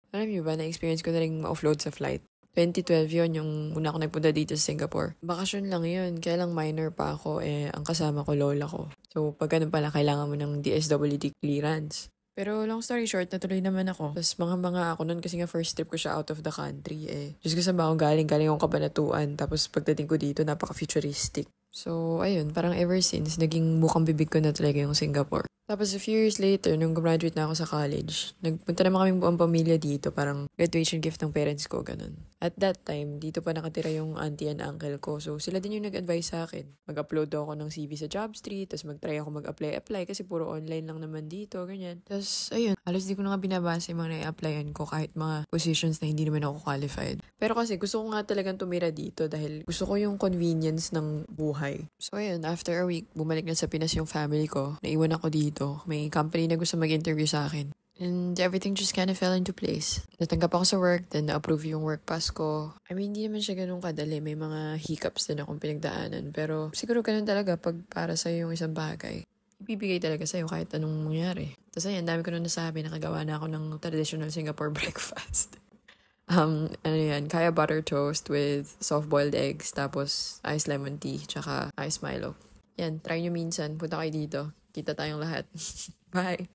Alam niyo ba, na-experience ko na rin ma-offload sa flight. 2012 yun, yung una ako nagpunta dito sa Singapore. Bakasyon lang yun, kaya lang minor pa ako, ang kasama ko, lola ko. So, pag ganun pala, kailangan mo ng DSWD clearance. Pero long story short, natuloy naman ako. Tapos mga ako nun kasi nga first trip ko siya out of the country Diyos ko, saan ba akong galing akong Kabanatuan. Tapos pagdating ko dito, napaka-futuristic. So, ayun, parang ever since, naging bukang bibig ko na talaga yung Singapore. Tapos a few years later, nung graduate na ako sa college, nagpunta naman kaming buong pamilya dito, parang graduation gift ng parents ko, ganun. At that time, dito pa nakatira yung auntie and uncle ko. So, sila din yung nag-advise sa akin. Mag-upload ako ng CV sa Jobstreet, tapos mag-try ako mag-apply kasi puro online lang naman dito, ganyan. Tapos, ayun, halos di ko na nga binabasa yung mga na-applyan ko kahit mga positions na hindi naman ako qualified. Pero kasi gusto ko nga talagang tumira dito dahil gusto ko yung convenience ng buhay. So, ayun, after a week, bumalik na sa Pinas yung family ko. Naiwan ako dito. May company na gusto mag-interview sa akin. And everything just kind of fell into place. Natanggap ako sa work, then na-approve yung work pass ko. I mean, hindi naman siya ganun kadali. May mga hiccups din akong pinagdaanan. Pero siguro ganun talaga pag para sa'yo yung isang bagay. Ibibigay talaga sa'yo kahit anong mangyari. Tapos ayun, dami ko na nasabi, nakagawa na ako ng traditional Singapore breakfast. Ano yan, kaya butter toast with soft-boiled eggs, tapos iced lemon tea, tsaka iced Milo. Yan, try nyo minsan. Punta kayo dito. Kita tayong lahat. Bye!